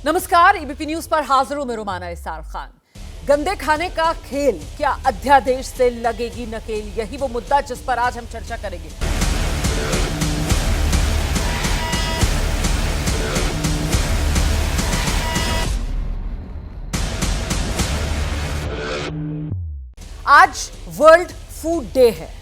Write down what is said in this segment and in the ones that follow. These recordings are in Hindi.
नमस्कार, एबीपी न्यूज पर हाजिर हूं मैं रुमाना इसार खान। गंदे खाने का खेल, क्या अध्यादेश से लगेगी नकेल? यही वो मुद्दा जिस पर आज हम चर्चा करेंगे। आज वर्ल्ड फूड डे है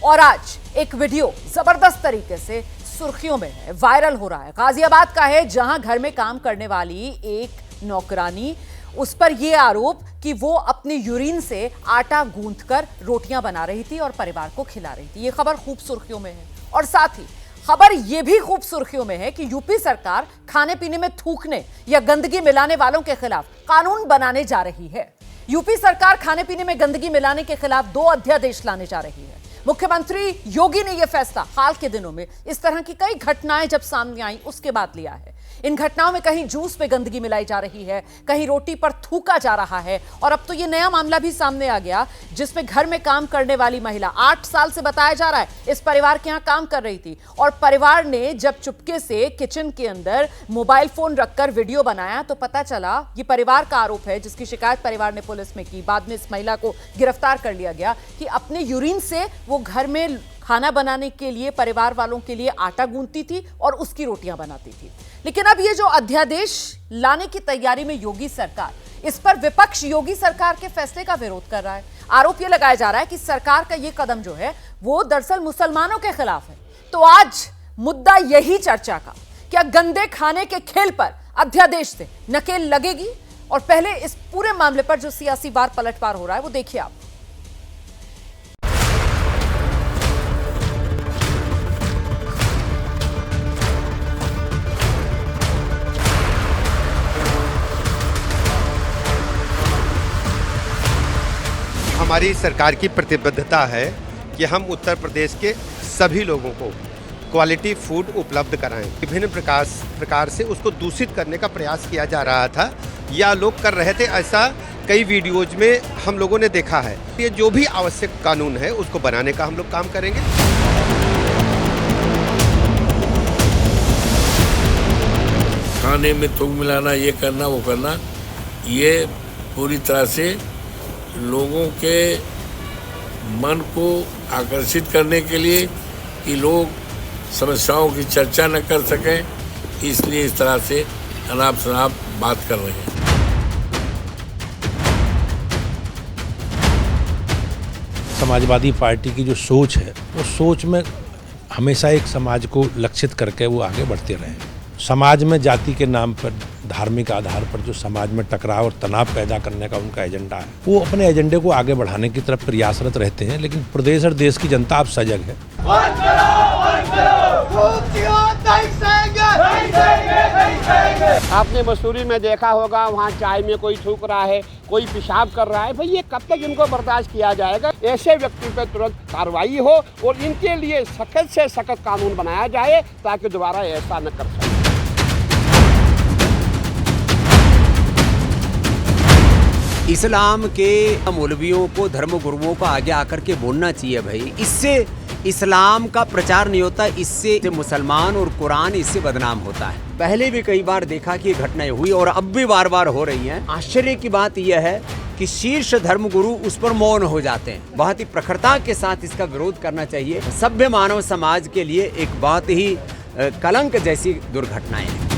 और आज एक वीडियो जबरदस्त तरीके से सुर्खियों में है, वायरल हो रहा है। गाजियाबाद का है, जहां घर में काम करने वाली एक नौकरानी, उस पर यह आरोप कि वो अपनी यूरिन से आटा गूंथकर रोटियां बना रही थी और परिवार को खिला रही थी। यह खबर खूब सुर्खियों में है और साथ ही खबर यह भी खूब सुर्खियों में है कि यूपी सरकार खाने पीने में थूकने या गंदगी मिलाने वालों के खिलाफ कानून बनाने जा रही है। यूपी सरकार खाने पीने में गंदगी मिलाने के खिलाफ 2 अध्यादेश लाने जा रही है। मुख्यमंत्री योगी ने यह फैसला हाल के दिनों में इस तरह की कई घटनाएं जब सामने आई उसके बाद लिया है। इन घटनाओं में कहीं जूस पे गंदगी मिलाई जा रही है, कहीं रोटी पर थूका जा रहा है और अब तो यह नया मामला भी सामने आ गया जिसमें घर में काम करने वाली महिला 8 साल से बताया जा रहा है इस परिवार के यहां काम कर रही थी और परिवार ने जब चुपके से किचन के अंदर मोबाइल फोन रखकर वीडियो बनाया तो पता चला ये परिवार का आरोप है, जिसकी शिकायत परिवार ने पुलिस में की। बाद में इस महिला को गिरफ्तार कर लिया गया कि अपने यूरिन से वो घर में खाना बनाने के लिए परिवार वालों के लिए आटा गूंथती थी और उसकी रोटियां बनाती थी। लेकिन अब ये जो अध्यादेश लाने की तैयारी में योगी सरकार, इस पर विपक्ष योगी सरकार के फैसले का विरोध कर रहा है। आरोप यह लगाया जा रहा है कि सरकार का यह कदम जो है वो दरअसल मुसलमानों के खिलाफ है। तो आज मुद्दा यही चर्चा का, क्या गंदे खाने के खेल पर अध्यादेश से नकेल लगेगी? और पहले इस पूरे मामले पर जो सियासी बार पलटवार हो रहा है वो देखिए आप। हमारी सरकार की प्रतिबद्धता है कि हम उत्तर प्रदेश के सभी लोगों को क्वालिटी फूड उपलब्ध कराएं। विभिन्न प्रकार से उसको दूषित करने का प्रयास किया जा रहा था या लोग कर रहे थे, ऐसा कई वीडियोज में हम लोगों ने देखा है। ये जो भी आवश्यक कानून है उसको बनाने का हम लोग काम करेंगे। खाने में थूक मिलाना, ये करना वो करना, ये पूरी तरह से लोगों के मन को आकर्षित करने के लिए कि लोग समस्याओं की चर्चा न कर सकें, इसलिए इस तरह से अनाप शनाप बात कर रहे हैं। समाजवादी पार्टी की जो सोच है वो सोच में हमेशा एक समाज को लक्षित करके वो आगे बढ़ते रहे। समाज में जाति के नाम पर, धार्मिक आधार पर जो समाज में टकराव और तनाव पैदा करने का उनका एजेंडा है, वो अपने एजेंडे को आगे बढ़ाने की तरफ प्रयासरत रहते हैं। लेकिन प्रदेश और देश की जनता अब सजग है। आपने मसूरी में देखा होगा, वहाँ चाय में कोई थूक रहा है, कोई पेशाब कर रहा है। भाई ये कब तक इनको बर्दाश्त किया जाएगा? ऐसे व्यक्ति पर तुरंत कार्रवाई हो और इनके लिए सख्त से सख्त कानून बनाया जाए ताकि दोबारा ऐसा न कर सके। इस्लाम के मौलवियों को, धर्म गुरुओं को आगे आकर के बोलना चाहिए भाई। इससे इस्लाम का प्रचार नहीं होता, इससे मुसलमान और कुरान इससे बदनाम होता है। पहले भी कई बार देखा कि घटनाएं हुई और अब भी बार बार हो रही हैं। आश्चर्य की बात यह है कि शीर्ष धर्म गुरु उस पर मौन हो जाते हैं। बहुत ही प्रखरता के साथ इसका विरोध करना चाहिए। सभ्य मानव समाज के लिए एक बहुत ही कलंक जैसी दुर्घटनाएं हैं।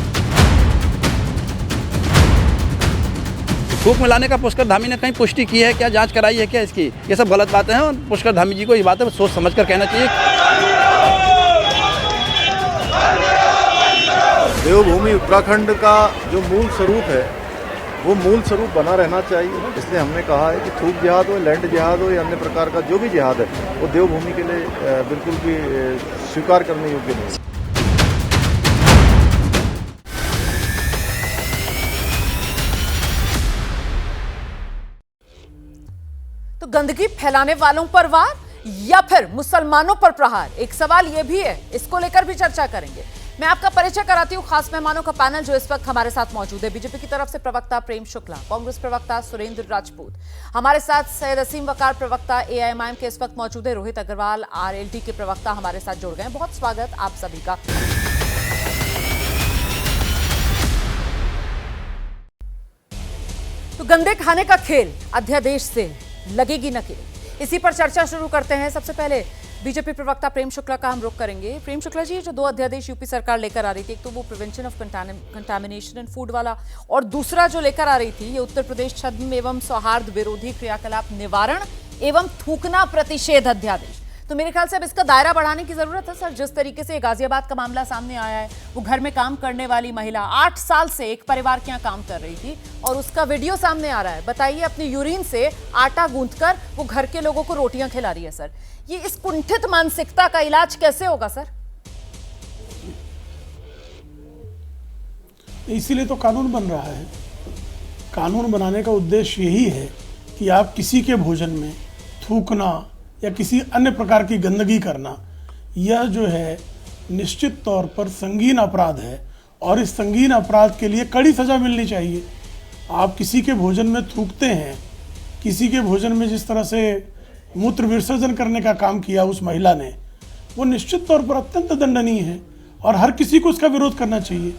थूक मिलाने का पुष्कर धामी ने कहीं पुष्टि की है क्या? जांच कराई है क्या इसकी? ये सब गलत बातें हैं और पुष्कर धामी जी को ये बातें सोच समझ कर कहना चाहिए। देवभूमि उत्तराखंड का जो मूल स्वरूप है वो मूल स्वरूप बना रहना चाहिए। इसलिए हमने कहा है कि थूक जिहाद हो, लैंड जिहाद हो या अन्य प्रकार का जो भी जिहाद है वो देवभूमि के लिए बिल्कुल भी स्वीकार करने योग्य नहीं। तो गंदगी फैलाने वालों पर वार या फिर मुसलमानों पर प्रहार, एक सवाल यह भी है, इसको लेकर भी चर्चा करेंगे। मैं आपका परिचय कराती हूं खास मेहमानों का पैनल जो इस वक्त हमारे साथ मौजूद है। बीजेपी की तरफ से प्रवक्ता प्रेम शुक्ला, कांग्रेस प्रवक्ता सुरेंद्र राजपूत, हमारे साथ सैयद असीम वकार प्रवक्ता एआईएमआईएम के इस वक्त मौजूद है, रोहित अग्रवाल आरएलडी के प्रवक्ता हमारे साथ जुड़ गए। बहुत स्वागत आप सभी का। तो गंदे खाने का खेल अध्यादेश से लगेगी नकेल, इसी पर चर्चा शुरू करते हैं। सबसे पहले बीजेपी प्रवक्ता प्रेम शुक्ला का हम रुख करेंगे। प्रेम शुक्ला जी, ये जो 2 अध्यादेश यूपी सरकार लेकर आ रही थी, एक तो वो prevention of contamination in food वाला, और दूसरा जो लेकर आ रही थी ये उत्तर प्रदेश छद्म एवं सौहार्द विरोधी क्रियाकलाप निवारण एवं थूकना प्रतिषेध अध्यादेश। तो मेरे ख्याल से अब इसका दायरा बढ़ाने की जरूरत है सर। जिस तरीके से गाजियाबाद का मामला सामने आया है, वो घर में काम करने वाली महिला 8 साल से एक परिवार के यहाँ काम कर रही थी और उसका वीडियो सामने आ रहा है। बताइए, अपनी यूरिन से आटा गूंथकर वो घर के लोगों को रोटियां खिला रही है सर। ये इस कुंठित मानसिकता का इलाज कैसे होगा सर? इसीलिए तो कानून बन रहा है। कानून बनाने का उद्देश्य यही है कि आप किसी के भोजन में थूकना या किसी अन्य प्रकार की गंदगी करना, यह जो है निश्चित तौर पर संगीन अपराध है और इस संगीन अपराध के लिए कड़ी सजा मिलनी चाहिए। आप किसी के भोजन में थूकते हैं, किसी के भोजन में जिस तरह से मूत्र विसर्जन करने का काम किया उस महिला ने, वो निश्चित तौर पर अत्यंत दंडनीय है और हर किसी को इसका विरोध करना चाहिए।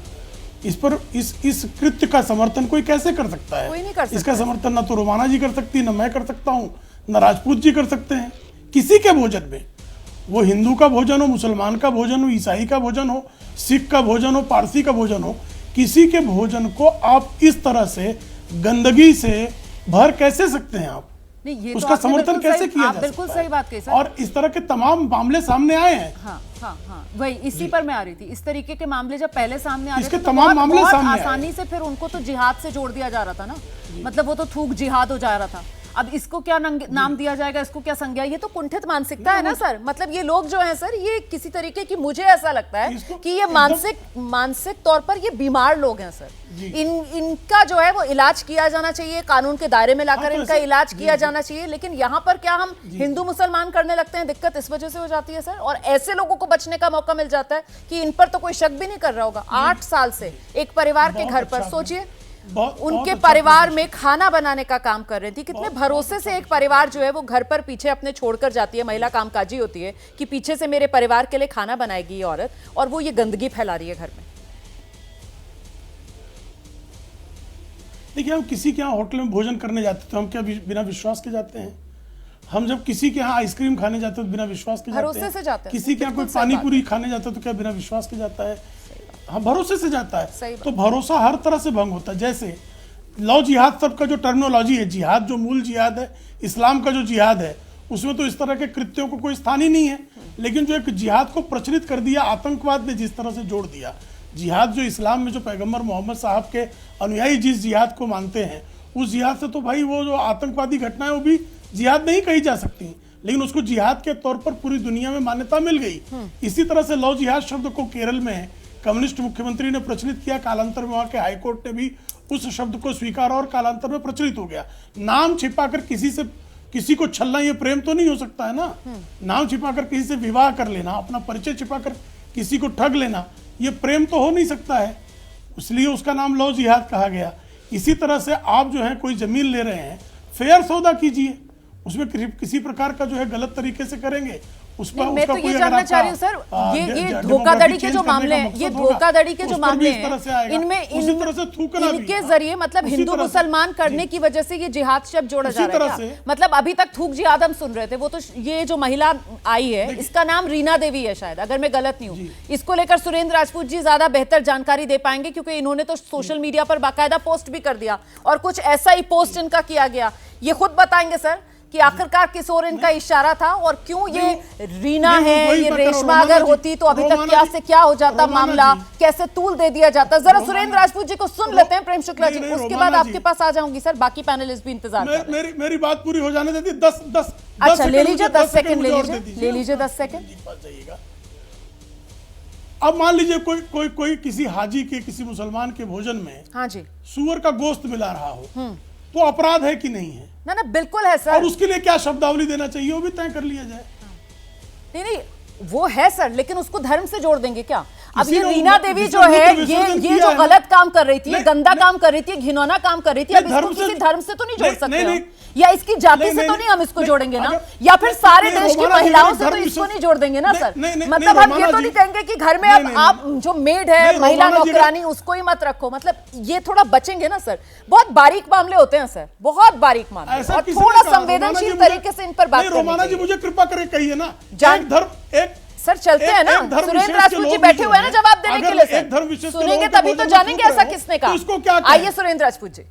इस पर इस कृत्य का समर्थन कोई कैसे कर सकता है? कोई नहीं कर सकता। इसका समर्थन ना तो रोमाना जी कर सकती, ना मैं कर सकता हूँ, ना राजपूत जी कर सकते हैं। किसी के भोजन में, वो हिंदू का भोजन हो, मुसलमान का भोजन हो, ईसाई का भोजन हो, सिख का भोजन हो, पारसी का भोजन हो, किसी के भोजन को आप इस तरह से गंदगी से भर कैसे सकते हैं? आप नहीं, ये उसका समर्थन कैसे किया जा बिल्कुल सकता है? सही बात कही सर। और इस तरह के तमाम मामले सामने आए हैं। हाँ, वही इसी पर मैं आ रही थी। इस तरीके के मामले जब पहले सामने आ रहे इसके थे, तमाम मामले सामने आए। आसानी से फिर उनको तो जिहाद से जोड़ दिया जा रहा था ना, मतलब वो तो थूक जिहाद हो जा रहा था। अब इसको क्या नाम दिया जाएगा, इसको क्या संज्ञा? ये तो कुंठित मानसिकता है ना सर। मतलब ये लोग जो हैं सर, ये किसी तरीके की, मुझे ऐसा लगता है कि ये मानसिक तौर पर ये बीमार लोग हैं सर। इनका जो है वो इलाज किया जाना चाहिए, कानून के दायरे में लाकर इनका इलाज किया जाना चाहिए। लेकिन यहाँ पर क्या हम हिंदू मुसलमान करने लगते हैं? दिक्कत इस वजह से हो जाती है सर। और ऐसे लोगों को बचने का मौका मिल जाता है कि इन पर तो कोई शक भी नहीं कर रहा होगा। 8 साल से एक परिवार के घर पर, सोचिए, उनके परिवार में खाना बनाने का काम कर रही थी। कितने भरोसे से एक परिवार जो है वो घर पर पीछे अपने छोड़कर जाती है, महिला कामकाजी होती है कि पीछे से मेरे परिवार के लिए खाना बनाएगी ये औरत, और वो ये गंदगी फैला रही है घर में। देखिए, हम किसी के यहाँ होटल में भोजन करने जाते तो हम क्या बिना विश्वास के जाते हैं? हम जब किसी के यहाँ आइसक्रीम खाने जाते तो बिना विश्वास के भरोसे से जाते हैं। किसी के यहाँ कोई पानी पूरी खाने जाता तो क्या बिना विश्वास के जाता है? हाँ, भरोसे से जाता है। तो भरोसा हर तरह से भंग होता है। जैसे लव जिहाद सब का जो टर्मिनोलॉजी है, जिहाद जो मूल जिहाद है, इस्लाम का जो जिहाद है, उसमें तो इस तरह के कृत्यों को कोई स्थान ही नहीं है। लेकिन जो एक जिहाद को प्रचलित कर दिया, आतंकवाद ने जिस तरह से जोड़ दिया, जिहाद जो इस्लाम में जो पैगंबर मोहम्मद साहब के अनुयायी जिस जिहाद को मानते हैं, उस जिहाद से तो भाई वो जो आतंकवादी घटनाएं वो भी जिहाद नहीं कही जा सकती, लेकिन उसको जिहाद के तौर पर पूरी दुनिया में मान्यता मिल गई। इसी तरह से लव जिहाद शब्द को केरल में कम्युनिस्ट मुख्यमंत्री ने प्रचलित किया, कालांतर में वहां के हाईकोर्ट ने भी उस शब्द को स्वीकारा और कालांतर में प्रचलित हो गया। नाम छिपाकर किसी को छलना, ये प्रेम तो नहीं हो सकता है ना। नाम छिपाकर किसी से विवाह कर लेना, अपना परिचय छिपाकर किसी को ठग लेना, ये प्रेम तो हो नहीं सकता है, इसलिए उसका नाम लव जिहाद कहा गया। इसी तरह से आप जो है कोई जमीन ले रहे हैं, फेयर सौदा कीजिए, उसमें किसी प्रकार का जो है गलत तरीके से करेंगे मैं तो ये जानना चाह रही हूँ सर, ये धोखाधड़ी के जो मामले हैं, ये धोखाधड़ी के जो मामले हैं, इनमें इनके जरिए मतलब हिंदू मुसलमान करने की वजह से ये जिहाद शब्द जोड़ा जा रहा है। मतलब अभी तक थूक जिहाद हम सुन रहे थे, वो तो ये जो महिला आई है इसका नाम रीना देवी है शायद, अगर मैं गलत नहीं हूँ। इसको लेकर सुरेंद्र राजपूत जी ज्यादा बेहतर जानकारी दे पाएंगे, क्योंकि इन्होंने तो सोशल मीडिया पर बाकायदा पोस्ट भी कर दिया और कुछ ऐसा ही पोस्ट इनका किया गया। ये खुद बताएंगे सर कि आखिरकार किस ओर इनका इशारा था और क्यों ये रीना है, ये रेशमा अगर होती तो अभी तक क्या से क्या हो जाता मामला, कैसे तूल दे दिया जाता। जरा सुरेंद्र राजपूत जी को सुन लेते हैं प्रेम शुक्ला जी, उसके बाद आपके पास आ जाऊंगी सर, बाकी पैनलिस्ट भी इंतजार कर रहे हैं। मेरी बात पूरी हो जाने देती, 10 अच्छा ले लीजिए, 10 सेकंड ले लीजिए 10 सेकंड। अब मान लीजिए कोई किसी हाजी के, किसी मुसलमान के भोजन में हाँ जी सूअर का गोश्त मिला रहा हो, तो अपराध है कि नहीं है? ना बिल्कुल है सर। और उसके लिए क्या शब्दावली देना चाहिए वो भी तय कर लिया जाए। नहीं वो है सर, लेकिन उसको धर्म से जोड़ देंगे क्या? अब किसी ये ने रीना उम्र- देवी जिसे जो है मूत्र विसर्जन ये किया जो है ना, गलत काम कर रही थी, ये नहीं, गंदा नहीं, काम कर रही थी, घिनौना काम कर रही थी, अब नहीं, इसको धर्म से- किसी धर्म से तो नहीं जोड़ नहीं, सकते नहीं, हम, नहीं, या इसकी जाति नहीं, से तो नहीं, नहीं हम इसको नहीं, जोड़ेंगे ना, अगर- या फिर सारे नहीं, देश की रोमाना जी, महिलाओं अगर से तो धर्म इसको विश्वास- नहीं जोड़ देंगे ना नहीं, सर। नहीं, नहीं, मतलब नहीं, हम ये रोमाना तो जी- नहीं कहेंगे कि घर में नहीं, अब नहीं, आप जो मेड है, नहीं, महिला रोमाना जी- नौकरानी, उसको ही मत रखो, मतलब ये थोड़ा बचेंगे ना सर। बहुत बारीक मामले होते हैं सर, बहुत बारीक मामले, ऐसा और किसने थोड़ा कहा? रोमाना जी संवेदनशील मुझे- तरीके से इन पर बात नहीं, करनी रोमाना जी चाहिए। मुझे कृपा करके कहिए ना, जान- एक धर्म एक सर चलते हैं ना, एक धर्म सुरेंद्र विशेष के राजपूत जी लोग बैठे भी हुए हैं ना जो जवाब देने अगर के लिए एक धर्म विशेष सर। के सुनेंगे लोगों को तभी तो भोजन जानेंगे थूक ऐसा रहे हो, किसने तो कहा। इसको क्या कहें? आइए सुरेंद्र राजपूत जी।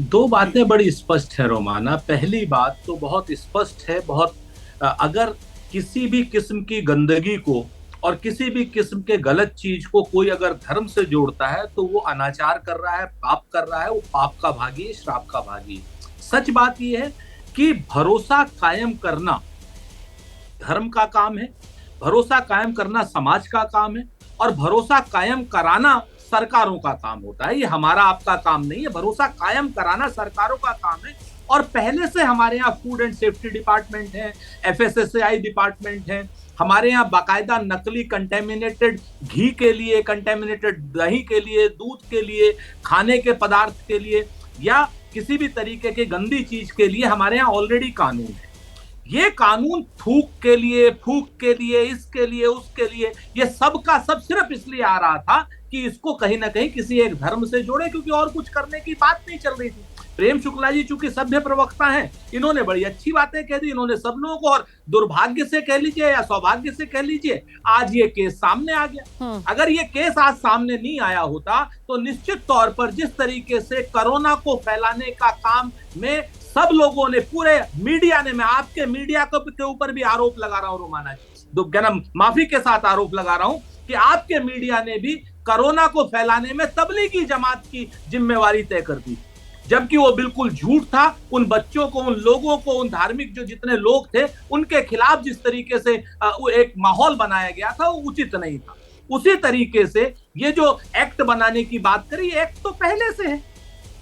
दो बातें बड़ी स्पष्ट है रोमाना। पहली बात तो बहुत स्पष्ट है, बहुत अगर किसी भी किस्म की गंदगी को और किसी भी किस्म के गलत चीज को कोई अगर धर्म से जोड़ता है तो वो अनाचार कर रहा है, पाप कर रहा है, वो पाप का भागी है, श्राप का भागी है। सच बात यह है कि भरोसा कायम करना धर्म का काम है, भरोसा कायम करना समाज का काम है, और भरोसा कायम कराना सरकारों का काम होता है। ये हमारा आपका काम नहीं है, भरोसा कायम कराना सरकारों का काम है। और पहले से हमारे यहाँ फूड एंड सेफ्टी डिपार्टमेंट है, FSSAI डिपार्टमेंट है, हमारे यहाँ बाकायदा नकली कंटेमिनेटेड घी के लिए, कंटेमिनेटेड दही के लिए, दूध के लिए, खाने के पदार्थ के लिए, या किसी भी तरीके की गंदी चीज के लिए हमारे यहाँ ऑलरेडी कानून है। ये कानून थूक के लिए, फूक के लिए, इसके लिए, उसके लिए, ये सब का सब सिर्फ इसलिए आ रहा था कि इसको कहीं ना कहीं किसी एक धर्म से जोड़े, क्योंकि और कुछ करने की बात नहीं चल रही थी। प्रेम शुक्ला जी चूंकि सभ्य प्रवक्ता हैं, इन्होंने बड़ी अच्छी बातें कह दी, इन्होंने सब लोगों को, और दुर्भाग्य से कह लीजिए या सौभाग्य से कह लीजिए, आज ये केस सामने आ गया। अगर ये केस आज सामने नहीं आया होता तो निश्चित तौर पर जिस तरीके से कोरोना को फैलाने का काम में सब लोगों ने, पूरे मीडिया ने, मैं आपके मीडिया के ऊपर भी आरोप लगा रहा हूं रोमाना जी, माफी के साथ आरोप लगा रहा हूं कि आपके मीडिया ने भी कोरोना को फैलाने में तबलीगी जमात की जिम्मेवारी तय कर दी, जबकि वो बिल्कुल झूठ था। उन बच्चों को, उन लोगों को, उन धार्मिक जो जितने लोग थे उनके खिलाफ जिस तरीके से एक माहौल बनाया गया था वो उचित नहीं था। उसी तरीके से ये जो एक्ट बनाने की बात करी, एक्ट तो पहले से है,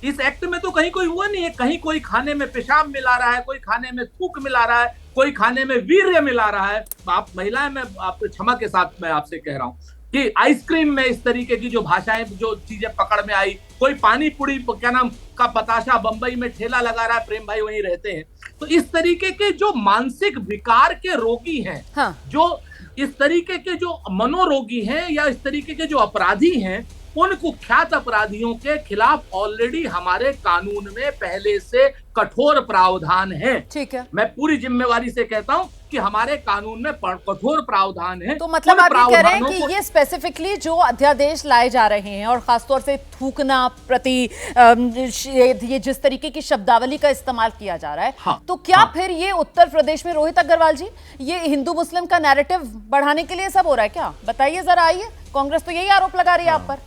इस एक्ट में तो कहीं कोई हुआ नहीं है, कहीं कोई खाने में पेशाब मिला रहा है, कोई खाने में थूक मिला रहा है, कोई खाने में वीर्य मिला रहा है। आप महिलाएं, मैं आपको क्षमा के साथ मैं आपसे कह रहा हूं कि आइसक्रीम में इस तरीके की जो भाषाएं, जो चीजें पकड़ में आई, कोई पानी पूरी क्या नाम का पताशा बंबई में ठेला लगा रहा है, प्रेम भाई वहीं रहते हैं। तो इस तरीके के जो मानसिक विकार के रोगी हैं, हाँ। जो इस तरीके के जो मनोरोगी हैं, या इस तरीके के जो अपराधी हैं, उन कुख्यात अपराधियों के खिलाफ ऑलरेडी हमारे कानून में पहले से कठोर प्रावधान है। ठीक है, मैं पूरी जिम्मेवारी से कहता हूं कि हमारे कानून में कठोर प्रावधान है। तो मतलब आप ये कह रहे हैं कि ये स्पेसिफिकली जो अध्यादेश लाए जा रहे हैं, और खासतौर से थूकना प्रति ये जिस तरीके की शब्दावली का इस्तेमाल किया जा रहा है, हाँ, तो क्या हाँ, फिर ये उत्तर प्रदेश में, रोहित अग्रवाल जी, ये हिंदू मुस्लिम का नैरेटिव बढ़ाने के लिए सब हो रहा है क्या? बताइए जरा, आइए। कांग्रेस तो यही आरोप लगा रही है आप पर।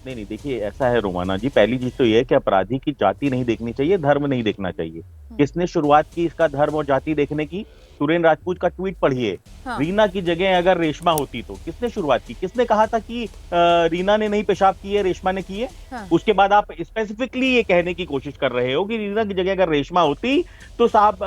नहीं, देखिए ऐसा है रोमाना जी, पहली चीज तो ये है कि अपराधी की जाति नहीं देखनी चाहिए, धर्म नहीं देखना चाहिए। किसने शुरुआत की इसका धर्म और जाति देखने की? सुरेंद्र राजपूत का ट्वीट पढ़िए। हाँ। रीना की जगह अगर रेशमा होती तो किसने शुरुआत की? किसने कहा था कि रीना ने नहीं पेशाब किए, रेशमा ने किए? हाँ। उसके बाद आप स्पेसिफिकली ये कहने की कोशिश कर रहे हो कि रीना की जगह अगर रेशमा होती तो साहब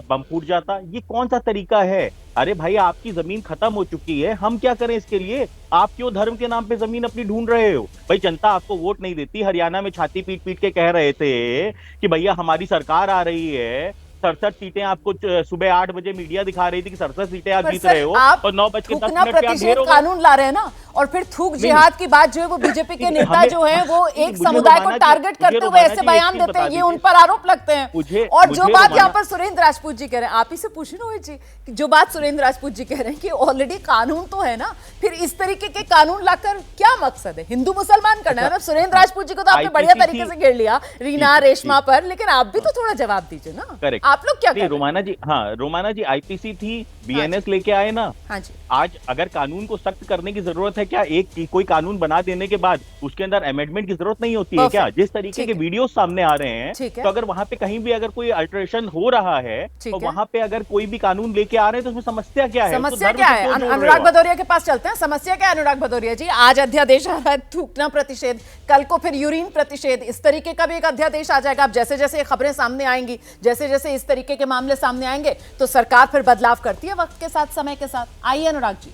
बम फूट जाता। ये कौन सा तरीका है? अरे भाई, आपकी जमीन खत्म हो चुकी है, हम क्या करें इसके लिए? आप क्यों धर्म के नाम पे जमीन अपनी ढूंढ रहे हो? भाई, जनता आपको वोट नहीं देती। हरियाणा में छाती पीट पीट के कह रहे थे कि भैया हमारी सरकार आ रही है, 67 सीटें आपको सुबह 8 बजे मीडिया दिखा रही थी कि 67 सीटें आप जीत रहे हो, और 9:10 पे आप ढेरों कानून ला रहे हैं ना, और फिर थूक जिहाद की बात जो है वो बीजेपी के नेता जो हैं वो एक समुदाय को टारगेट करते हुए ऐसे बयान देते हैं, ये उन पर आरोप लगते हैं। और जो बात यहाँ पर सुरेंद्र राजपूत जी कह रहे हैं, आप ही से पूछे रोहित जी, जो बात सुरेंद्र राजपूत जी कह रहे हैं कि ऑलरेडी कानून तो है ना, फिर इस तरीके के कानून लाकर क्या मकसद है? हिंदू मुसलमान करना है? सुरेंद्र राजपूत जी को तो आपने बढ़िया तरीके से घेर लिया रीना, रेशमा पर, लेकिन आप भी तो थोड़ा जवाब दीजिए ना। आप लोग क्या? रोमाना जी, हाँ रोमाना जी, आईपीसी थी, बीएनएस लेके आए ना। हाँ जी। आज अगर कानून को सख्त करने की जरूरत है क्या? कोई कानून बना देने के बाद उसके अंदर अमेंडमेंट की जरूरत नहीं होती है क्या? जिस तरीके के वीडियो सामने आ रहे हैं, तो अगर वहां पे कहीं भी अगर कोई अल्टरेशन हो रहा है तो वहां पे अगर कोई भी कानून लेके आ रहे हैं तो उसमें समस्या क्या है? समस्या क्या है? अनुराग भदौरिया के पास चलते हैं। समस्या क्या है अनुराग भदौरिया जी? आज अध्यादेश आ रहा है थूकना प्रतिषेध, कल को फिर यूरिन प्रतिषेध, इस तरीके का भी एक अध्यादेश आ जाएगा। अब जैसे जैसे खबरें सामने आएंगी, जैसे जैसे इस तरीके के मामले सामने आएंगे, तो सरकार फिर बदलाव करती है वक्त के साथ, समय के साथ। आइए अनुराग जी।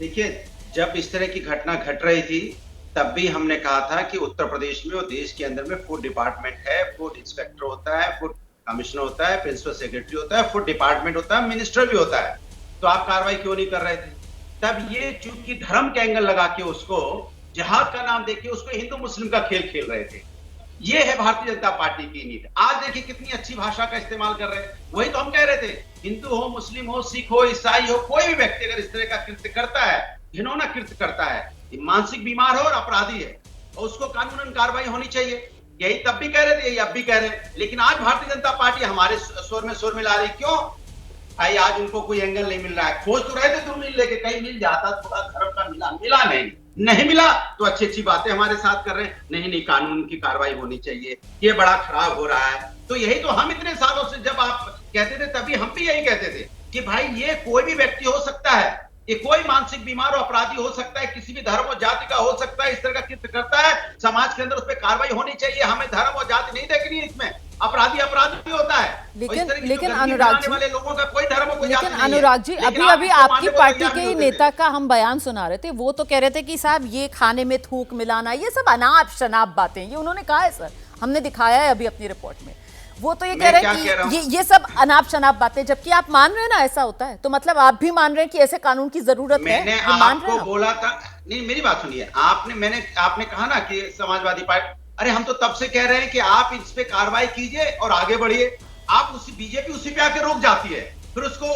देखिए, जब इस तरह की घटना घट रही थी तब भी हमने कहा था कि उत्तर प्रदेश में और देश के अंदर में फूड डिपार्टमेंट है, फूड इंस्पेक्टर होता है, फूड कमिश्नर होता है, प्रिंसिपल सेक्रेटरी होता है, फूड डिपार्टमेंट होता है, मिनिस्टर भी होता है। तो आप कार्रवाई क्यों नहीं कर रहे थे? तब ये चूंकि धर्म के एंगल लगा के उसको जिहाद का नाम देके उसको हिंदू मुस्लिम का खेल खेल रहे थे। ये है भारतीय जनता पार्टी की नीति। आज देखिए कितनी अच्छी भाषा का इस्तेमाल कर रहे हैं। वही तो हम कह रहे थे, हिंदू हो, मुस्लिम हो, सिख हो, ईसाई हो, कोई भी व्यक्ति अगर इस तरह का कृत्य करता है, घिनौना कृत्य करता है, मानसिक बीमार हो और अपराधी है, और उसको कानूनन कार्रवाई होनी चाहिए। यही तब भी कह रहे थे, यही अब भी कह रहे हैं। लेकिन आज भारतीय जनता पार्टी हमारे स्वर में ला रही। क्यों भाई? आज उनको कोई एंगल नहीं मिल रहा है। खोज तो रहे थे तुम मिल लेके, कहीं मिल जाता, थोड़ा धर्म का मिला नहीं मिला तो अच्छी अच्छी बातें हमारे साथ कर रहे हैं। नहीं, कानून की कार्रवाई होनी चाहिए, ये बड़ा खराब हो रहा है। तो यही तो हम इतने सालों से जब आप कहते थे तभी हम भी यही कहते थे कि भाई ये कोई भी व्यक्ति हो सकता है, ये कोई मानसिक बीमार और अपराधी हो सकता है, किसी भी धर्म और जाति का हो सकता है, इस तरह का कृत्य करता है, समाज के अंदर उस पर कार्रवाई होनी चाहिए। हमें धर्म और जाति नहीं देखनी है इसमें। अपराधी होता है। लेकिन अनुराग जी, वाले लोगों का कोई धर्म कोई जाति नहीं है। अनुराग जी, अभी आपकी पार्टी के ही नेता का हम बयान सुना रहे थे, वो तो कह रहे थे कि साहब ये खाने में थूक मिलाना, ये सब अनाप शनाप बातें, ये उन्होंने कहा है सर, हमने दिखाया है अभी अपनी रिपोर्ट में। वो तो ये कह रहे हैं कि ये सब अनाप शनाप बातें, जबकि आप मान रहे हैं ना ऐसा होता है, तो मतलब आप भी मान रहे हैं कि ऐसे कानून की जरूरत है? मैंने आपको बोला था, नहीं मेरी बात सुनिए, आपने कहा ना कि समाजवादी पार्टी, अरे हम तो तब से कह रहे हैं कि आप इस पे कार्रवाई कीजिए और आगे बढ़िए। आप उसी बीजेपी उसी पे आके रोक जाती है, फिर उसको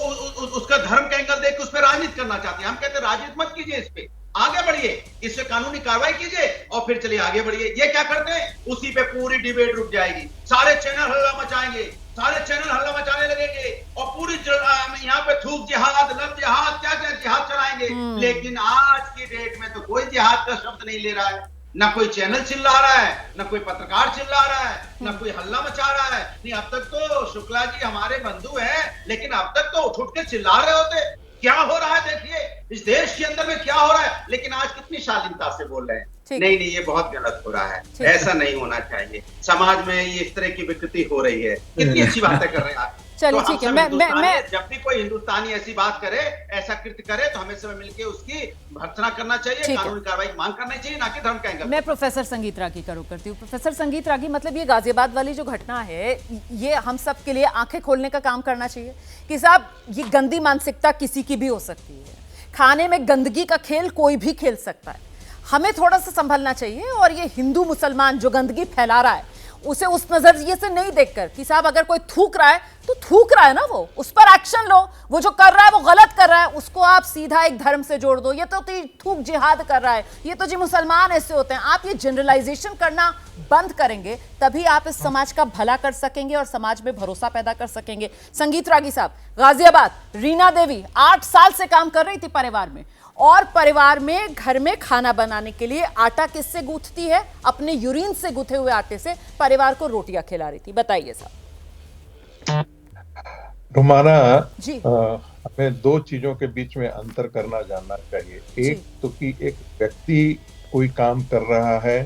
उसका धर्म का एंगल देख के उस पर राजनीति करना चाहती है। हम कहते हैं राजनीति मत कीजिए, इस पे आगे बढ़िए, इस पे कानूनी कार्रवाई कीजिए और फिर चलिए आगे बढ़िए। ये क्या करते हैं, उसी पे पूरी डिबेट रुक जाएगी, सारे चैनल हल्ला मचाएंगे, सारे चैनल हल्ला मचाने लगेंगे और पूरी यहाँ पे थूक जिहाद, लव जिहाद, क्या क्या जिहाद चलाएंगे। लेकिन आज की डेट में तो कोई जिहाद का शब्द नहीं ले रहा है, ना कोई चैनल चिल्ला रहा है, ना कोई पत्रकार चिल्ला रहा है, ना कोई हल्ला मचा रहा है। नहीं, अब तक तो शुक्ला जी हमारे बंधु हैं, लेकिन अब तक तो उठ के चिल्ला रहे होते। क्या हो रहा है देखिए, इस देश के अंदर में क्या हो रहा है। लेकिन आज कितनी शालीनता से बोल रहे हैं, नहीं ये बहुत गलत हो रहा है, ऐसा नहीं होना चाहिए। समाज में ये इस तरह की विकृति हो रही है। कितनी अच्छी बातें कर रहे हैं आप। चलिए ठीक है, मैं जब भी कोई हिंदुस्तानी ऐसी बात करे, ऐसा कृत्य करे, तो हमें सब मिलकर उसकी भर्त्सना करना चाहिए, कानूनी कार्रवाई मांग करना चाहिए, ना कि धर्म का एंगल। मैं प्रोफेसर संगीत रागी का रुख करती हूँ। प्रोफेसर संगीत रागी, मतलब ये गाजियाबाद वाली जो घटना है, ये हम सब के लिए आंखें खोलने का काम करना चाहिए कि साहब ये गंदी मानसिकता किसी की भी हो सकती है। खाने में गंदगी का खेल कोई भी खेल सकता है, हमें थोड़ा सा संभलना चाहिए। और ये हिंदू मुसलमान जो गंदगी फैला रहा है, उसे उस नजरिए से नहीं देखकर कि साहब अगर कोई थूक रहा है तो थूक रहा है ना, वो उस पर एक्शन लो। वो जो कर रहा है वो गलत कर रहा है, उसको आप सीधा एक धर्म से जोड़ दो। ये तो थूक जिहाद कर रहा है, ये तो जी मुसलमान ऐसे होते हैं। आप ये जनरलाइजेशन करना बंद करेंगे तभी आप इस समाज का भला कर सकेंगे और समाज में भरोसा पैदा कर सकेंगे। संगीत रागी साहब, गाजियाबाद, रीना देवी 8 साल से काम कर रही थी परिवार में, और परिवार में घर में खाना बनाने के लिए आटा किससे गूंथती है? अपने यूरिन से गूंथे हुए आटे से परिवार को रोटियां खिला रही थी। बताइए साहब। रुमाना जी, हमें 2 चीजों के बीच में अंतर करना जानना चाहिए। एक तो कि एक व्यक्ति कोई काम कर रहा है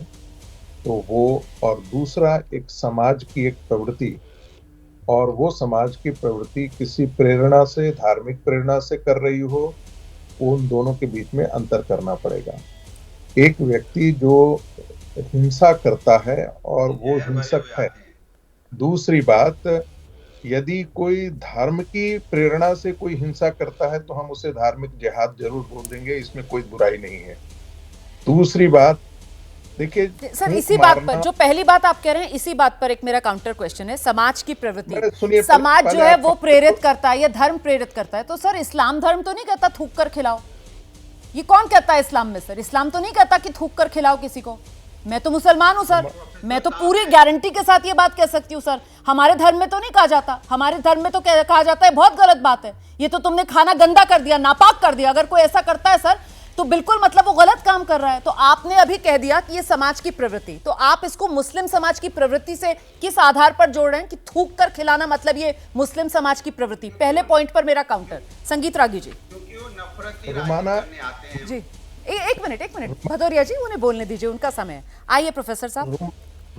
तो वो, और दूसरा एक समाज की एक प्रवृत्ति, और वो समाज की प्रवृत्ति किसी प्रेरणा से, धार्मिक प्रेरणा से कर रही हो, उन दोनों के बीच में अंतर करना पड़ेगा। एक व्यक्ति जो हिंसा करता है और वो हिंसक है। दूसरी बात, यदि कोई धर्म की प्रेरणा से कोई हिंसा करता है तो हम उसे धार्मिक जिहाद जरूर बोल देंगे, इसमें कोई बुराई नहीं है। दूसरी बात देखिए सर, इसी बात पर, जो पहली बात आप कह रहे हैं, इसी बात पर एक मेरा काउंटर क्वेश्चन है। समाज की प्रवृत्ति, समाज जो है वो प्रेरित करता है या धर्म प्रेरित करता है, तो सर इस्लाम धर्म तो नहीं कहता थूक कर खिलाओ। ये कौन कहता है इस्लाम में? सर इस्लाम तो नहीं कहता कि थूक कर खिलाओ किसी को। मैं तो मुसलमान हूं सर, मैं तो पूरी गारंटी के साथ ये बात कह सकती हूँ सर। हमारे धर्म में तो नहीं कहा जाता, हमारे धर्म में तो कहा जाता है बहुत गलत बात है, ये तो तुमने खाना गंदा कर दिया, नापाक कर दिया। अगर कोई ऐसा करता है सर तो बिल्कुल मतलब वो गलत काम कर रहा है। तो आपने अभी कह दिया कि ये समाज की प्रवृत्ति, तो आप इसको मुस्लिम समाज की प्रवृत्ति से किस आधार पर जोड़ रहे हैं कि थूक कर खिलाना मतलब ये मुस्लिम समाज की प्रवृत्ति? पहले पॉइंट पर मेरा काउंटर। संगीत रागी जी। जी एक मिनट भदौरिया जी, उन्हें बोलने दीजिए, उनका समय है। आइए प्रोफेसर साहब।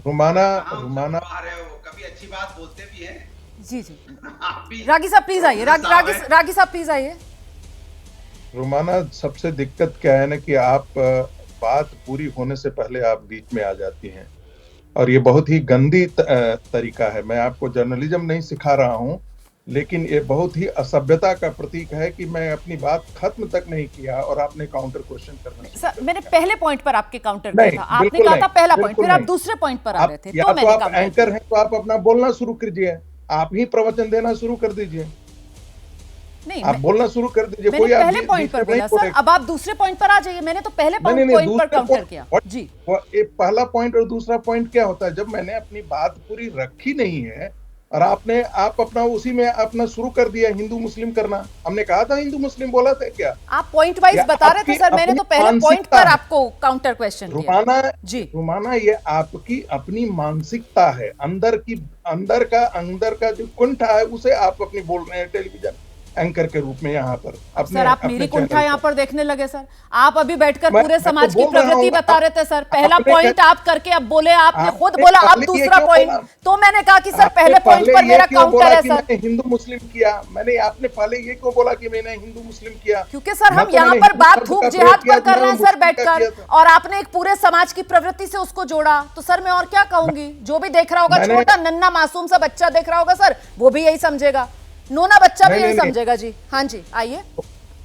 रुमाना कभी अच्छी बात बोलते भी हैं। जी रागी साहब प्लीज आइए, रागी साहब प्लीज आइए। रोमाना, सबसे दिक्कत क्या है ना कि आप बात पूरी होने से पहले आप बीच में आ जाती हैं, और ये बहुत ही गंदी तरीका है। मैं आपको जर्नलिज्म नहीं सिखा रहा हूं, लेकिन ये बहुत ही असभ्यता का प्रतीक है कि मैं अपनी बात खत्म तक नहीं किया और आपने काउंटर क्वेश्चन करना। सर, मैंने पहले पॉइंट पर आपके काउंटर किया था, आपने कहा था पहला पॉइंट, फिर आप दूसरे पॉइंट पर आ रहे थे, तो मैंने आप एंकर हैं तो आप अपना बोलना शुरू कीजिए, आप ही प्रवचन देना शुरू कर दीजिए। नहीं, आप बोलना शुरू कर दीजिए। कोई पहले पॉइंट पर बोला सर, अब आप दूसरे पॉइंट पर आ जाइए। मैंने तो पहले पॉइंट पर काउंटर किया जी। पहला पॉइंट और दूसरा पॉइंट क्या होता है? जब मैंने अपनी बात पूरी रखी नहीं है और आप अपना उसी में अपना शुरू कर दिया हिंदू मुस्लिम करना। हमने कहा था हिंदू मुस्लिम बोला था क्या? आप पॉइंट वाइज बता रहे थे सर, मैंने तो पहले पॉइंट पर आपको काउंटर क्वेश्चन किया जी। रुमाना, ये आपकी अपनी मानसिकता है, अंदर का जो कुंठा है उसे आप अपनी बोल रहे हैं टेलीविजन एंकर के रूप में यहाँ पर। सर, आप मेरी कुंठा यहाँ पर देखने लगे सर। आप अभी बैठकर पूरे समाज की प्रवृत्ति बता रहे थे सर। पहला पॉइंट आप करके अब बोले, आपने खुद बोला अब दूसरा पॉइंट, तो मैंने कहा कि सर पहले पॉइंट पर मेरा काउंटर है सर। हिंदू मुस्लिम किया मैंने, आपने पहले ये क्यों बोला कि मैंने हिंदू मुस्लिम किया? क्योंकि सर हम यहाँ पर बात थूक जिहाद पर कर रहे हैं सर बैठकर, और आपने एक पूरे समाज की प्रवृत्ति से उसको जोड़ा, तो सर मैं और क्या कहूंगी? जो भी देख रहा होगा, छोटा नन्ना मासूम सा बच्चा देख रहा होगा सर, वो भी यही समझेगा, नोना बच्चा भी यही समझेगा जी। हाँ जी, आइए।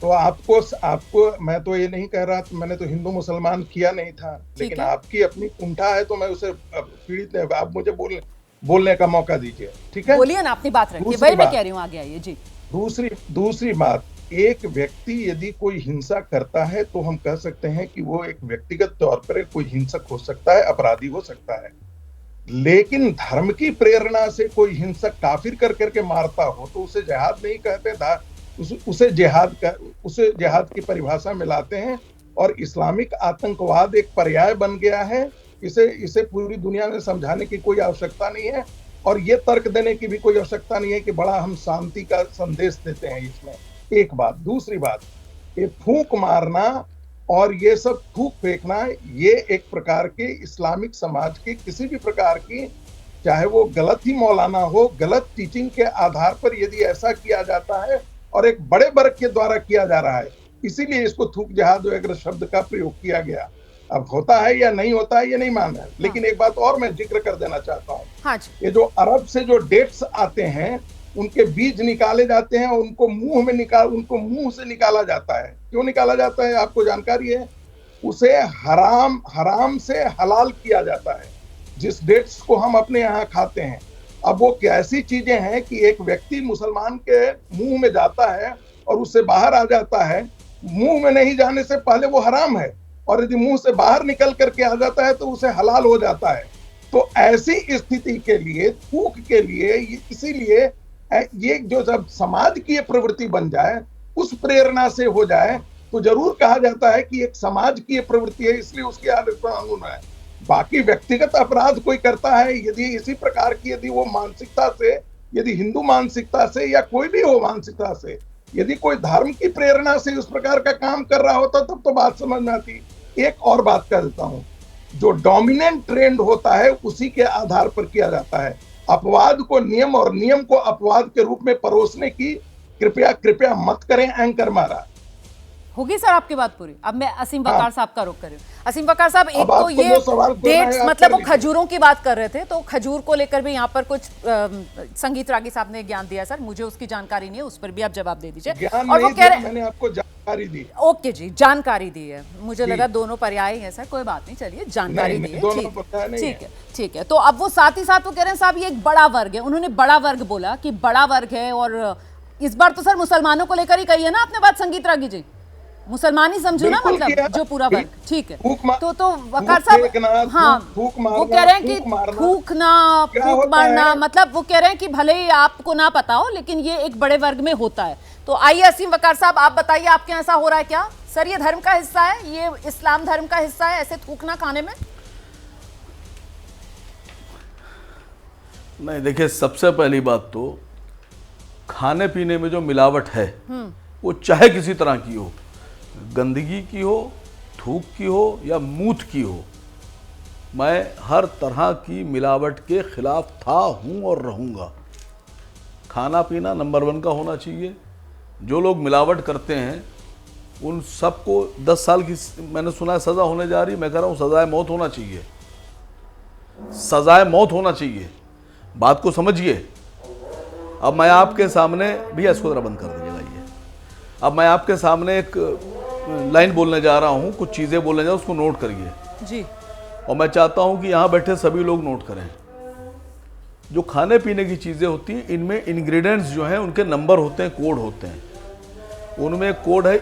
तो आपको मैं तो ये नहीं कह रहा, मैंने तो हिंदू मुसलमान किया नहीं था, लेकिन आपकी अपनी कुंठा है तो मैं उसे पीड़ित नहीं, आप मुझे बोलने का मौका दीजिए, ठीक है? बोलिए ना, अपनी बात रखिए, वही मैं कह रही हूँ, आगे आइए जी। दूसरी बात, एक व्यक्ति यदि कोई हिंसा करता है तो हम कह सकते हैं कि वो एक व्यक्तिगत तौर पर कोई हिंसक हो सकता है, अपराधी हो सकता है, लेकिन धर्म की प्रेरणा से कोई हिंसक काफिर कर करके मारता हो तो उसे जिहाद नहीं कहते, उसे जिहाद की परिभाषा में लाते हैं, और इस्लामिक आतंकवाद एक पर्याय बन गया है। इसे पूरी दुनिया में समझाने की कोई आवश्यकता नहीं है, और ये तर्क देने की भी कोई आवश्यकता नहीं है कि बड़ा हम शांति का संदेश देते हैं इसमें। एक बात। दूसरी बात, ये फूंक मारना और ये सब थूक फेंकना, ये एक प्रकार के इस्लामिक समाज के किसी भी प्रकार की, चाहे वो गलत ही मौलाना हो, गलत टीचिंग के आधार पर यदि ऐसा किया जाता है और एक बड़े वर्ग के द्वारा किया जा रहा है, इसीलिए इसको थूक जिहाद वगैरह शब्द का प्रयोग किया गया। अब होता है या नहीं होता है ये नहीं मान रहा, लेकिन एक बात और मैं जिक्र कर देना चाहता हूँ। हाँ, ये जो अरब से जो डेट्स आते हैं, उनके बीज निकाले जाते हैं, उनको मुंह से निकाला जाता है। क्यों निकाला जाता है आपको जानकारी है? उसे हराम से हलाल किया जाता है, जिस डेट्स को हम अपने यहाँ खाते हैं। अब वो कैसी चीजें हैं कि एक व्यक्ति मुसलमान के मुंह में जाता है और उससे बाहर आ जाता है, मुंह में नहीं जाने से पहले वो हराम है, और यदि मुंह से बाहर निकल करके आ जाता है तो उसे हलाल हो जाता है। तो ऐसी स्थिति के लिए, थूक के लिए, इसीलिए ये जो जब समाज की प्रवृत्ति बन जाए, उस प्रेरणा से हो जाए, तो जरूर कहा जाता है कि एक समाज की प्रवृत्ति है, इसलिए उसके कानून है। बाकी व्यक्तिगत अपराध कोई करता है, यदि इसी प्रकार की, यदि वो मानसिकता से, यदि हिंदू मानसिकता से या कोई भी हो मानसिकता से, यदि कोई धर्म की प्रेरणा से उस प्रकार का काम कर रहा होता तब तो बात समझ में आती। एक और बात कर देता हूं, जो डोमिनेंट ट्रेंड होता है उसी के आधार पर किया जाता है। अपवाद को नियम और नियम को अपवाद के रूप में परोसने की कृपया मत करें एंकर महाराज। होगी सर आपकी बात पूरी। अब मैं असीम वकार साहब का रुख कर रही हूँ। असीम वकार साहब, एक तो ये डेट्स, मतलब वो खजूरों की बात कर रहे थे, तो खजूर को लेकर भी यहाँ पर कुछ संगीत रागी साहब ने ज्ञान दिया सर, मुझे उसकी जानकारी नहीं है, उस पर भी आप जवाब दे दीजिए। और वो कह रहे, मैंने आपको जानकारी दी। ओके जी, जानकारी दी है, मुझे लगा दोनों पर्याय है सर, कोई बात नहीं, चलिए जानकारी दी है, ठीक है। तो अब वो साथ ही साथ वो कह रहे हैं साहब ये एक बड़ा वर्ग है, उन्होंने बड़ा वर्ग बोला कि बड़ा वर्ग है, और इस बार तो सर मुसलमानों को लेकर ही कही है ना आपने बात संगीत रागी जी, मुसलमान ही समझो ना, मतलब जो पूरा वर्ग, ठीक है। तो वकार साहब, हाँ, वो कह रहे हैं कि फूक मारना, मतलब वो कह रहे हैं कि भले ही आपको ना पता हो, लेकिन ये एक बड़े वर्ग में होता है। तो आइए असीम वकार साहब, आप बताइए आपके यहाँ ऐसा हो रहा है क्या? सर ये धर्म का हिस्सा है, ये इस्लाम धर्म का हिस्सा है ऐसे थूकना खाने में? नहीं, देखिए, सबसे पहली बात तो खाने पीने में जो मिलावट है वो चाहे किसी तरह की हो, गंदगी की हो, थूक की हो या मूत की हो, मैं हर तरह की मिलावट के खिलाफ था, हूँ और रहूँगा। खाना पीना नंबर 1 का होना चाहिए। जो लोग मिलावट करते हैं उन सबको 10 साल की मैंने सुना है सजा होने जा रही। मैं कह रहा हूँ सजाए मौत होना चाहिए, सजाए मौत होना चाहिए। बात को समझिए। अब मैं आपके सामने, भैया इसको जरा बंद कर दीजिएगा ये। अब मैं आपके सामने एक लाइन बोलने जा रहा हूँ, कुछ चीज़ें बोलने जा रहा हूँ, उसको नोट करिए जी। और मैं चाहता हूँ कि यहाँ बैठे सभी लोग नोट करें। जो खाने पीने की चीज़ें होती हैं, इनमें इंग्रेडिएंट्स जो हैं उनके नंबर होते हैं, कोड होते हैं। उनमें एक कोड है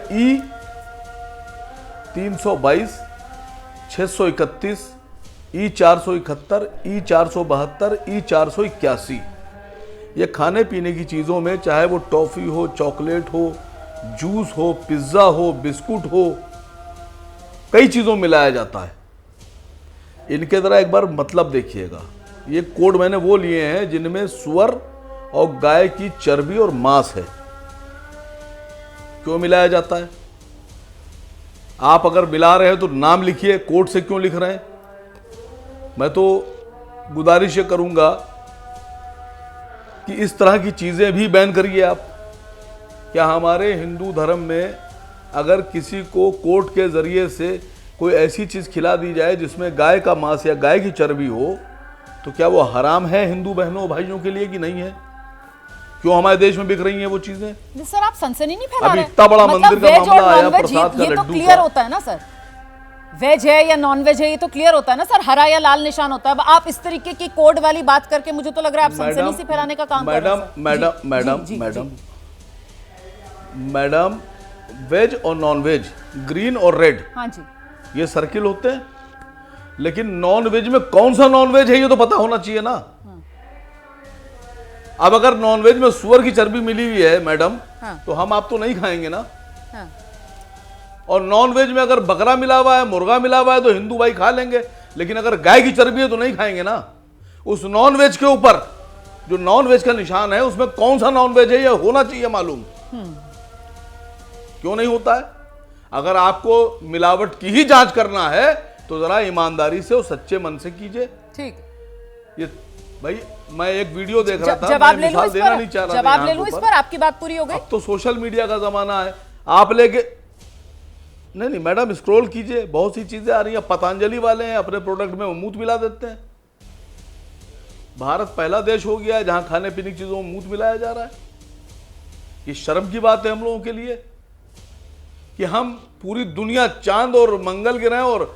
E322, 631, E471, E472, E481। ये खाने पीने की चीज़ों में, चाहे वो टॉफ़ी हो, चॉकलेट हो, जूस हो, पिज़्ज़ा हो, बिस्कुट हो, कई चीज़ों में मिलाया जाता है। इनके ज़रा एक बार मतलब देखिएगा। ये कोड मैंने वो लिए हैं जिनमें सुअर और गाय की चर्बी और मांस है। क्यों मिलाया जाता है? आप अगर मिला रहे हैं तो नाम लिखिए, कोड से क्यों लिख रहे हैं? मैं तो गुजारिश ये करूंगा कि इस तरह की चीज़ें भी बैन करिए आप। क्या हमारे हिंदू धर्म में अगर किसी को कोर्ट के ज़रिए से कोई ऐसी चीज़ खिला दी जाए जिसमें गाय का मांस या गाय की चर्बी हो, तो क्या वो हराम है हिंदू बहनों भाइयों के लिए कि नहीं है? क्यों हमारे देश में बिक रही हैं वो चीज़ें? सर आप सनसनी नहीं फैला अभी रहे। इतना बड़ा मंदिर का मामला आया, प्रसाद का ये तो लड्डू क्लियर का। होता है ना सर, वेज है या नॉन वेज है, ये तो क्लियर होता है ना सर, हरा या लाल निशान होता है। अब आप इस तरीके की कोड वाली बात करके मुझे तो लग रहा है आप सनसनी सी फैलाने का काम कर रहे हैं। मैडम, वेज और नॉन वेज, ग्रीन और रेड, हाँ जी, ये सर्किल होते हैं। लेकिन नॉन वेज में कौन सा नॉन वेज है ये तो पता होना चाहिए ना। अब अगर नॉन वेज में सुअर की चर्बी मिली हुई है मैडम, तो हम आप तो नहीं खाएंगे ना। और नॉन वेज में अगर बकरा मिला हुआ है, मुर्गा मिला हुआ है, तो हिंदू भाई खा लेंगे। लेकिन अगर गाय की चर्बी है तो नहीं खाएंगे ना। उस नॉन वेज के ऊपर जो नॉन वेज का निशान है, उसमें कौन सा नॉन वेज है ये होना चाहिए मालूम। क्यों नहीं होता है? अगर आपको मिलावट की ही जांच करना है तो जरा ईमानदारी से और सच्चे मन से कीजिए। ठीक। ये भाई, मैं एक वीडियो देख रहा था, जवाब ले लो मिसाल इस देना पर, नहीं चाह रहा था, जवाब ले लो इस पर, आपकी बात पूरी हो गई। अब तो सोशल मीडिया का जमाना है, आप लेके नहीं मैडम स्क्रॉल कीजिए, बहुत सी चीजें आ रही हैं। पतंजलि वाले हैं, अपने प्रोडक्ट में मूत मिला देते हैं। भारत पहला देश हो गया है जहां खाने पीने की चीजों में मूत मिलाया जा रहा है। ये शर्म की बात है हम लोगों के लिए कि हम पूरी दुनिया चांद और मंगल ग्रह और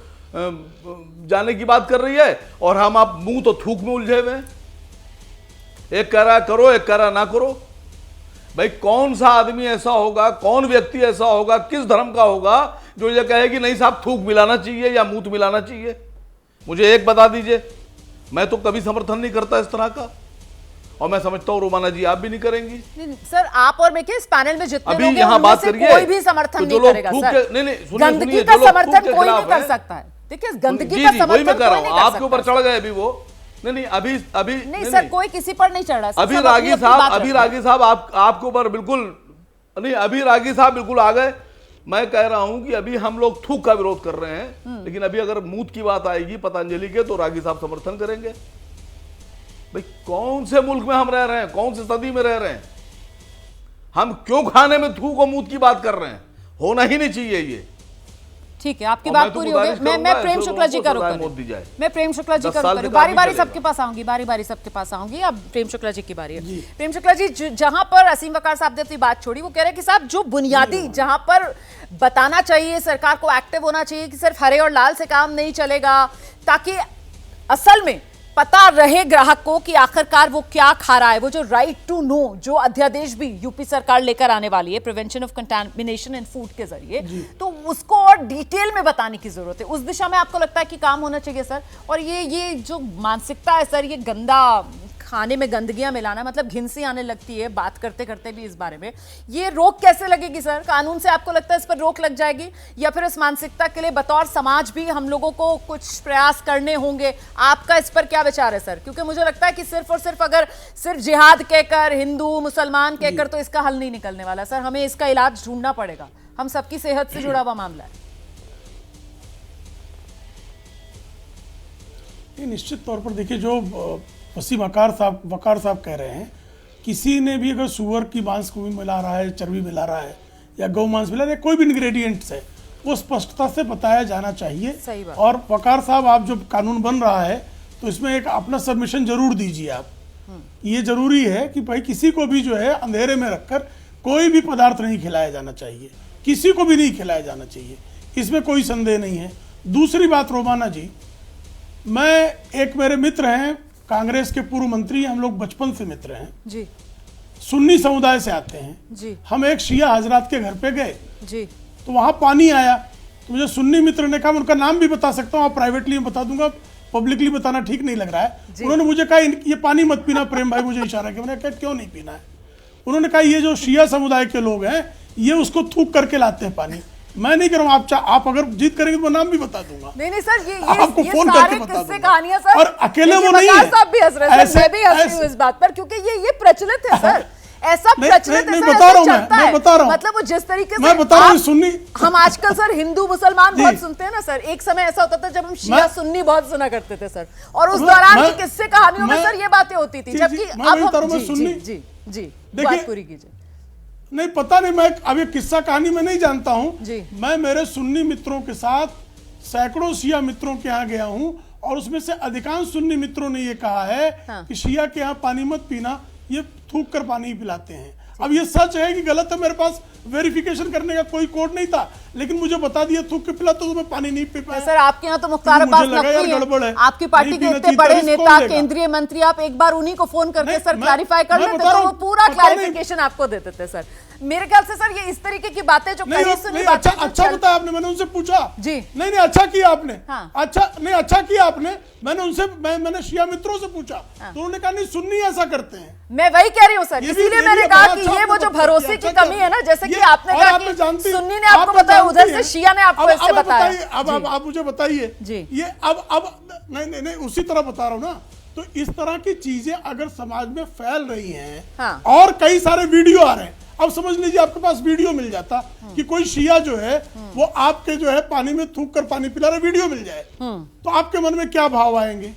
जाने की बात कर रही है और हम आप मुंह तो थूक में उलझे हुए हैं। एक कह रहा करो, एक कह रहा ना करो। भाई कौन सा आदमी ऐसा होगा, कौन व्यक्ति ऐसा होगा, किस धर्म का होगा जो ये कहे कि नहीं साहब थूक मिलाना चाहिए या मूत मिलाना चाहिए? मुझे एक बता दीजिए। मैं तो कभी समर्थन नहीं करता इस तरह का, और मैं समझता हूँ रोमाना जी आप भी नहीं करेंगी। नहीं, सर आप और मैं क्या इस पैनल में जितने अभी लोग हैं, यहाँ बात करिए, कोई भी समर्थन नहीं करेगा सर। गंदगी का समर्थन कोई नहीं कर सकता है। देखिए गंदगी का समर्थन कोई नहीं कर सकता। आपके ऊपर चढ़ गए अभी वो। नहीं अभी नहीं सर, कोई किसी पर नहीं चढ़ रहा। अभी रागी साहब आपके ऊपर बिल्कुल नहीं, अभी रागी साहब बिल्कुल आ गए। मैं कह रहा हूं कि अभी हम लोग थूक का विरोध कर रहे हैं, लेकिन अभी अगर मूत की बात आएगी पतंजलि के, तो रागी साहब समर्थन करेंगे। भाई कौन से मुल्क में हम रह रहे हैं, कौन सी सदी में रह रहे हैं? हम क्यों खाने में थूक और मूत की बात कर रहे हैं? होना ही नहीं चाहिए ये। ठीक है, आपकी बात पूरी हो गई। मैं प्रेम शुक्ला जी का रुख करूं, मैं प्रेम शुक्ला जी का रुख करूं। बारी बारी सबके पास आऊंगी, बारी बारी सबके पास आऊंगी। अब प्रेम शुक्ला जी की बारी है। प्रेम शुक्ला जी, जहां पर असीम वकार साहब ने अपनी बात छोड़ी, वो कह रहे हैं कि साहब जो बुनियादी जहां पर बताना चाहिए, सरकार को एक्टिव होना चाहिए कि सिर्फ हरे और लाल से काम नहीं चलेगा, ताकि असल में पता रहे ग्राहक को कि आखिरकार वो क्या खा रहा है। वो जो राइट टू नो जो अध्यादेश भी यूपी सरकार लेकर आने वाली है, prevention of contamination in food के जरिए, तो उसको और डिटेल में बताने की जरूरत है। उस दिशा में आपको लगता है कि काम होना चाहिए सर? और ये जो मानसिकता है सर, ये गंदा खाने में गंदगियां मिलाना, मतलब घिनसी आने लगती है बात करते करते भी इस बारे में, ये रोक कैसे लगेगी सर? कानून से आपको लगता है इस पर रोक लग जाएगी, या फिर इस मानसिकता के लिए बतौर समाज भी हम लोगों को कुछ प्रयास करने होंगे? आपका इस पर क्या विचार है सर? क्योंकि मुझे लगता है कि सिर्फ और सिर्फ अगर सिर्फ जिहाद कहकर, हिंदू मुसलमान कहकर तो इसका हल नहीं निकलने वाला सर। हमें इसका इलाज ढूंढना पड़ेगा। हम सबकी सेहत से जुड़ा हुआ मामला है। निश्चित तौर पर देखिए, जो वसीम वकार साहब कह रहे हैं, किसी ने भी अगर सुअर की मांस को भी मिला रहा है, चर्बी मिला रहा है, या गौ मांस मिला रहे, कोई भी इंग्रेडिएंट्स है वो स्पष्टता से बताया जाना चाहिए। सही बात। और वकार साहब, आप जो कानून बन रहा है तो इसमें एक अपना सबमिशन जरूर दीजिए आप। ये जरूरी है कि भाई किसी को भी जो है अंधेरे में रखकर कोई भी पदार्थ नहीं खिलाया जाना चाहिए, किसी को भी नहीं खिलाया जाना चाहिए, इसमें कोई संदेह नहीं है। दूसरी बात रोमाना जी, मैं एक मेरे मित्र हैं कांग्रेस के पूर्व मंत्री, हम लोग बचपन से मित्र हैं जी, सुन्नी समुदाय से आते हैं जी। हम एक शिया हजरात के घर पे गए जी, तो वहां पानी आया, तो मुझे सुन्नी मित्र ने कहा, मैं उनका नाम भी बता सकता हूँ, आप प्राइवेटली बता दूंगा, पब्लिकली बताना ठीक नहीं लग रहा है। उन्होंने मुझे कहा ये पानी मत पीना, प्रेम भाई मुझे इशारा किया। मैंने कहा क्यों नहीं पीना है? उन्होंने कहा ये जो शिया समुदाय के लोग हैं ये उसको थूक करके लाते हैं पानी। मैं नहीं कह रहा हूँ, आप अगर जीत करेंगे तो मैं नाम भी बता दूंगा। नहीं सर, ये आपको ये फोन सारे करके बता किस्से दूंगा। कहानियां सर, और अकेले वो नहीं है, साहब भी हंस रहे हैं, मैं भी हंस रही हूं इस बात पर, क्योंकि ये प्रचलित है सर, ऐसा प्रचलित है, बता रहा हूं मैं बता रहा हूं, मतलब वो जिस तरीके से मैं बता रहा हूं सुन्नी, हम आजकल सर हिंदू मुसलमान बहुत सुनते हैं ना सर, एक समय ऐसा होता था जब हम शिया सुन्नी बहुत सुना करते थे सर, और उस दौरान की किस्से कहानियों में सर ये बातें होती थी, जबकि अब जी बात पूरी कीजिए। नहीं पता नहीं, मैं अब ये किस्सा कहानी में नहीं जानता हूं। मैं मेरे सुन्नी मित्रों के साथ सैकड़ों शिया मित्रों के यहाँ गया हूं और उसमें से अधिकांश सुन्नी मित्रों ने ये कहा है कि शिया के यहाँ पानी मत पीना, ये थूक कर पानी पिलाते हैं। अब ये सच है कि गलत है, मेरे पास वेरिफिकेशन करने का कोई कोड नहीं था, लेकिन मुझे बता दिया थूक के पिला, तो मैं पानी नहीं पी पाया। सर आपके यहाँ तो मुख्तार अब्बास नकवी है, आपकी पार्टी के इतने बड़े नेता, केंद्रीय मंत्री, आप एक बार उन्हीं को फोन करके सर क्लैरिफाई कर लेते तो वो पूरा क्लैरिफिकेशन आपको दे देते सर। मेरे ख्याल से सर ये इस तरीके की बातें जो अच्छा बताया आपने, मैंने उनसे पूछा जी, नहीं अच्छा किया आपने, अच्छा किया आपने, मैंने उनसे मैंने शिया मित्रों से पूछा तो उन्होंने कहा नहीं सुन्नी ऐसा करते हैं। मैं वही कह रही हूँ सर, इसीलिए मैंने कहा कि ये वो जो भरोसे की कमी है ना, जैसे कि आपने कहा कि सुन्नी ने आपको बताया, उधर से शिया ने आपको ऐसे बताया। अब आप मुझे बताइए ये अब नहीं उसी तरह बता रहा हूँ ना, तो इस तरह की चीजें अगर समाज में फैल रही हैं और कई सारे वीडियो आ रहे हैं, अब समझ लीजिए आपके पास वीडियो मिल जाता कि कोई शिया जो है वो आपके जो है पानी में थूक कर पानी पिला रहा, वीडियो मिल जाए तो आपके मन में क्या भाव आएंगे?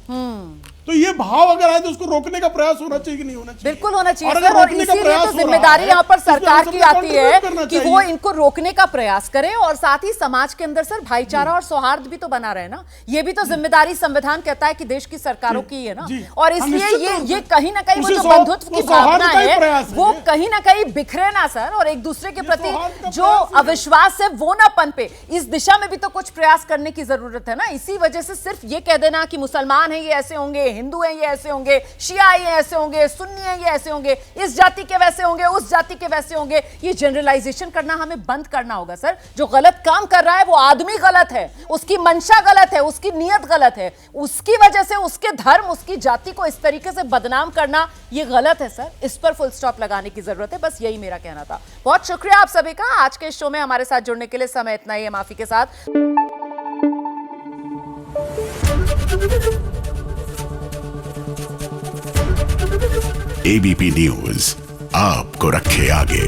तो ये भाव अगर आए तो उसको रोकने का प्रयास होना चाहिए कि नहीं होना चाहिए? बिल्कुल होना चाहिए सर, और इसीलिए तो जिम्मेदारी यहाँ पर सरकार की आती है कि वो इनको रोकने का प्रयास करे, और साथ ही समाज के अंदर सर भाईचारा और सौहार्द भी तो बना रहे ना, ये भी तो जिम्मेदारी संविधान कहता है कि देश की सरकारों की है ना, और इसलिए ये कहीं ना कहीं वो जो बंधुत्व की भावना है वो कहीं ना कहीं बिखरे ना सर, और एक दूसरे के प्रति जो अविश्वास है वो ना पनपे, इस दिशा में भी तो कुछ प्रयास करने की जरूरत है ना। इसी वजह से सिर्फ ये कह देना कि मुसलमान है ये ऐसे होंगे, हिंदू हैं ये ऐसे होंगे, शिया ये ऐसे होंगे, सुन्नी हैं ये ऐसे होंगे, इस जाति के वैसे होंगे, उस जाति के वैसे होंगे, ये जनरलाइजेशन करना हमें बंद करना होगा सर। जो गलत काम कर रहा है वो आदमी गलत है, उसकी मंशा गलत है, उसकी नियत गलत है, उसकी वजह से उसके धर्म, उसकी जाति को इस तरीके से बदनाम करना ये गलत है सर। इस पर फुल स्टॉप लगाने की जरूरत है, बस यही मेरा कहना था। बहुत शुक्रिया आप सभी का आज के शो में हमारे साथ जुड़ने के लिए। समय इतना ही है, माफी के साथ। एबीपी न्यूज आपको रखे आगे।